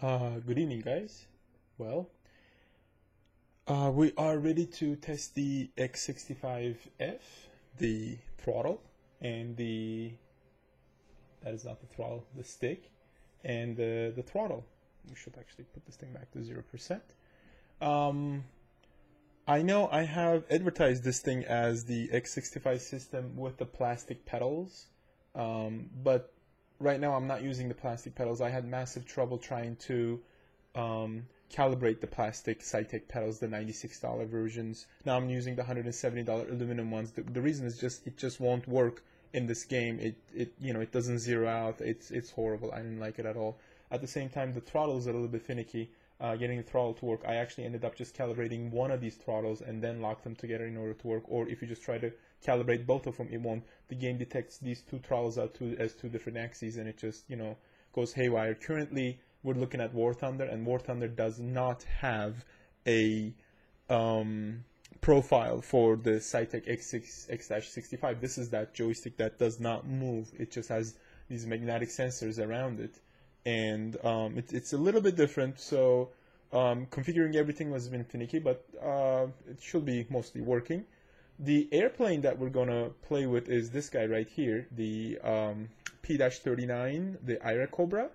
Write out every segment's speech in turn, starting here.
Good evening, guys. Well, we are ready to test the X-65F, the throttle, and that is not the throttle, the stick, and the throttle. We should actually put this thing back to 0%. I know I have advertised this thing as the X65 system with the plastic pedals, but right now I'm not using the plastic pedals. I had massive trouble trying to calibrate the plastic Saitek pedals, the $96 versions. Now I'm using the $170 aluminum ones. The reason is it just won't work in this game. It doesn't zero out. It's horrible. I didn't like it at all. At the same time, the throttle is a little bit finicky. Getting the throttle to work, I actually ended up just calibrating one of these throttles and then lock them together in order to work. Or if you just try to calibrate both of them, it won't. The game detects these two throttles as two different axes, and it just goes haywire. Currently, we're looking at War Thunder, and War Thunder does not have a profile for the Saitek X-65. This is that joystick that does not move. It just has these magnetic sensors around it. And it's a little bit different, so configuring everything has been finicky, but it should be mostly working. The airplane that we're going to play with is this guy right here, the P-39, the Ira Cobra,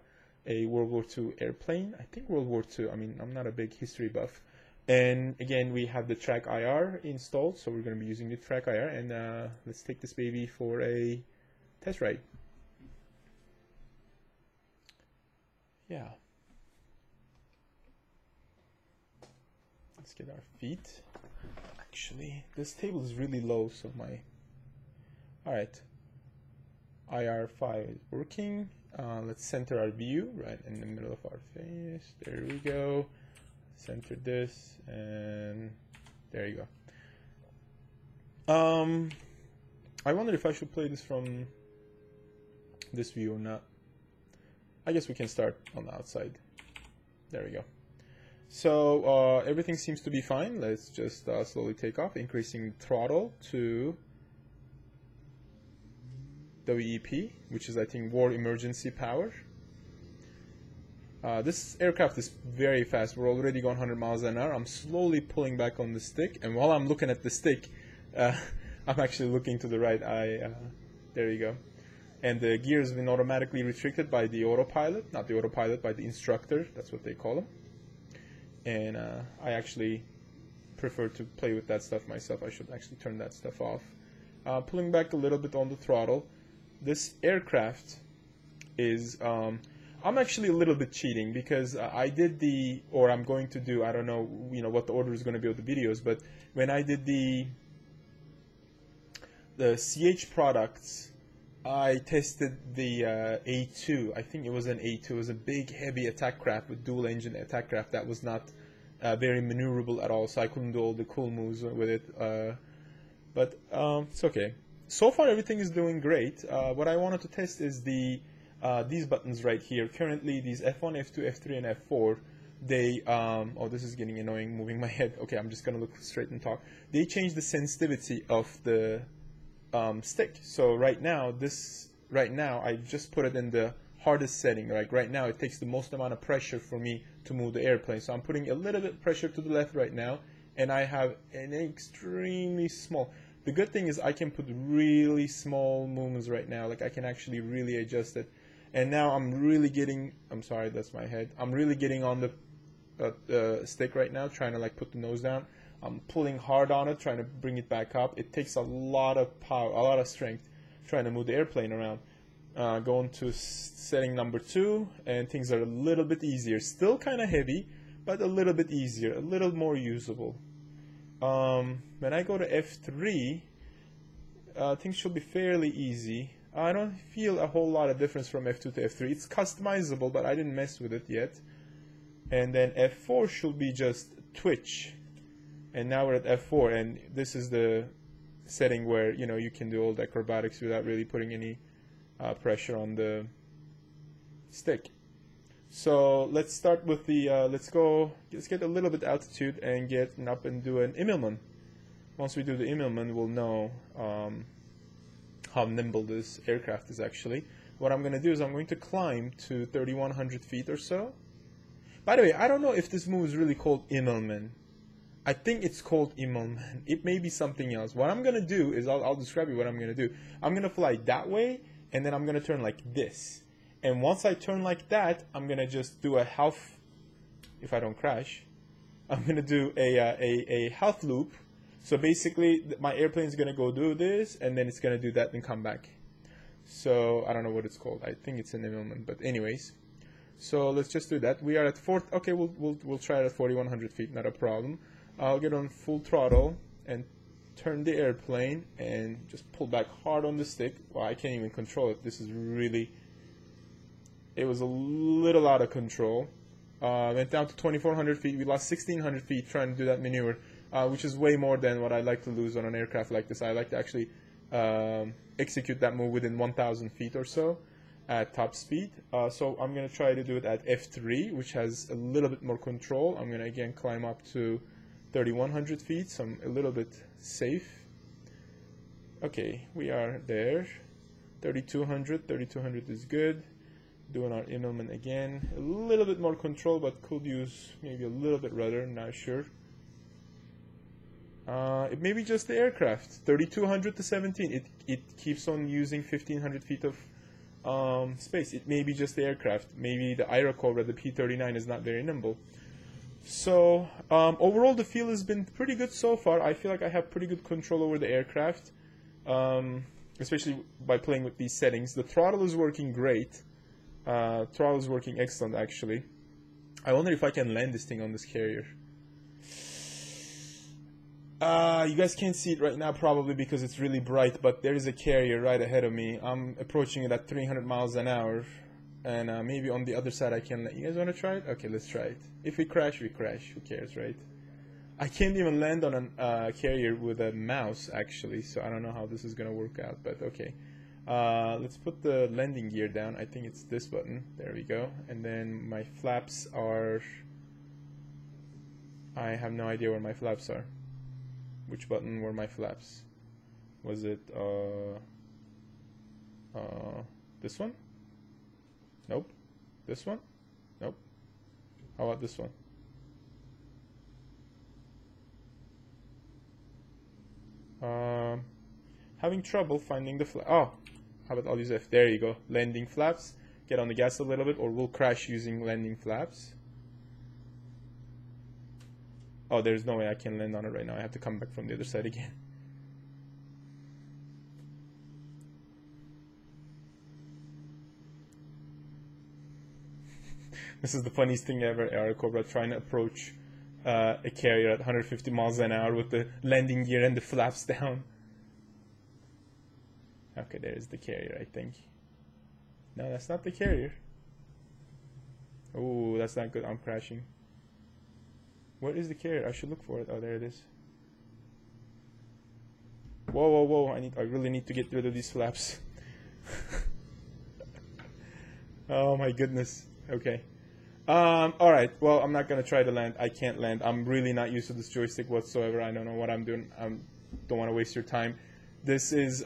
a World War II airplane. I think World War II. I mean, I'm not a big history buff. And again, we have the Track IR installed, so we're going to be using the Track IR, and let's take this baby for a test ride. Yeah. Let's get our feet. Actually, this table is really low, so Alright. IR5 is working. Let's center our view right in the middle of our face. There we go. Center this, and there you go. I wonder if I should play this from this view or not. I guess we can start on the outside. There we go. So everything seems to be fine. Let's just slowly take off, increasing throttle to WEP, which is, I think, War Emergency Power. This aircraft is very fast. We're already going 100 miles an hour. I'm slowly pulling back on the stick, and while I'm looking at the stick, I'm actually looking to the right eye. There you go. And the gear has been automatically restricted by the autopilot, not the autopilot, by the instructor. That's what they call him. And I actually prefer to play with that stuff myself. I should actually turn that stuff off. Pulling back a little bit on the throttle. This aircraft is, I'm actually a little bit cheating because I did I'm going to do, I don't know, what the order is going to be of the videos, but when I did the CH products, I tested the A2. I think it was an A2. It was a big, heavy attack craft with dual engine attack craft that was not very maneuverable at all, so I couldn't do all the cool moves with it. But it's okay. So far, everything is doing great. What I wanted to test is these buttons right here. Currently, these F1, F2, F3, and F4, they, oh, this is getting annoying, moving my head. Okay, I'm just going to look straight and talk. They changed the sensitivity of the stick. So right now I just put it in the hardest setting. Like right now it takes the most amount of pressure for me to move the airplane. So I'm putting a little bit pressure to the left right now, and I have an extremely small. The good thing is I can put really small movements right now. Like I can actually really adjust it. And now I'm really getting, I'm sorry, that's my head. I'm really getting on the stick right now, trying to like put the nose down. I'm pulling hard on it, trying to bring it back up. It takes a lot of power, a lot of strength, trying to move the airplane around. Going to setting number 2, and things are a little bit easier. Still kind of heavy, but a little bit easier, a little more usable. When I go to F3, things should be fairly easy. I don't feel a whole lot of difference from F2 to F3. It's customizable, but I didn't mess with it yet. And then F4 should be just twitch. And now we're at F4, and this is the setting where you can do all the acrobatics without really putting any pressure on the stick. So let's start with the let's get a little bit altitude and get up and do an Immelmann. Once we do the Immelmann, we'll know how nimble this aircraft is actually. What I'm going to do is I'm going to climb to 3,100 feet or so, By the way, I don't know if this move is really called Immelmann. I think it's called Immelmann. It may be something else. What I'm gonna do is I'll describe you what I'm gonna do. I'm gonna fly that way, and then I'm gonna turn like this. And once I turn like that, I'm gonna just do a half. If I don't crash, I'm gonna do a half loop. So basically, my airplane is gonna go do this, and then it's gonna do that and come back. So I don't know what it's called. I think it's an Immelmann, but anyways. So let's just do that. We are at 4. Okay, we'll try it at 4,100 feet. Not a problem. I'll get on full throttle and turn the airplane and just pull back hard on the stick. Well, I can't even control it. This is really. It was a little out of control. Went down to 2,400 feet. We lost 1,600 feet trying to do that maneuver, which is way more than what I like to lose on an aircraft like this. I like to actually execute that move within 1,000 feet or so at top speed. So I'm going to try to do it at F3, which has a little bit more control. I'm going to again climb up to 3,100 feet, so I'm a little bit safe. Okay, we are there. 3,200 is good. Doing our Immelmann again. A little bit more control, but could use maybe a little bit rudder, not sure. It may be just the aircraft. 3,200 to 17. It keeps on using 1,500 feet of space. It may be just the aircraft. Maybe the Iracobra, the P-39, is not very nimble. So overall, the feel has been pretty good so far. I feel like I have pretty good control over the aircraft, especially by playing with these settings. The throttle is working great. Throttle is working excellent, actually. I wonder if I can land this thing on this carrier. You guys can't see it right now probably because it's really bright, but there is a carrier right ahead of me. I'm approaching it at 300 miles an hour, and maybe on the other side I can. You guys want to try it? Okay, let's try it. If we crash, we crash. Who cares, right? I can't even land on a carrier with a mouse, actually, so I don't know how this is going to work out, but okay. Let's put the landing gear down. I think it's this button. There we go. And then my flaps are... I have no idea where my flaps are. Which button were my flaps? Was it this one? Nope. This one? Nope. How about this one? Having trouble finding the flap. Oh, how about I'll use F? There you go. Landing flaps. Get on the gas a little bit, or we'll crash using landing flaps. Oh, there's no way I can land on it right now. I have to come back from the other side again. This is the funniest thing ever, Iracobra trying to approach a carrier at 150 miles an hour with the landing gear and the flaps down. Okay, there's the carrier, I think. No, that's not the carrier. Oh, that's not good. I'm crashing. Where is the carrier? I should look for it. Oh, there it is. Whoa, whoa, whoa. I really need to get rid of these flaps. Oh my goodness. Okay. Alright, well, I'm not gonna try to land. I can't land. I'm really not used to this joystick whatsoever. I don't know what I'm doing. I don't want to waste your time. This is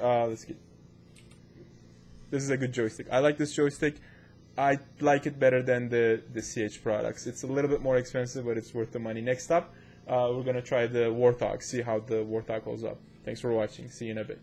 this is a good joystick. I like this joystick. I like it better than the CH products. It's a little bit more expensive, but it's worth the money. Next up, we're gonna try the Warthog. See how the Warthog holds up. Thanks for watching. See you in a bit.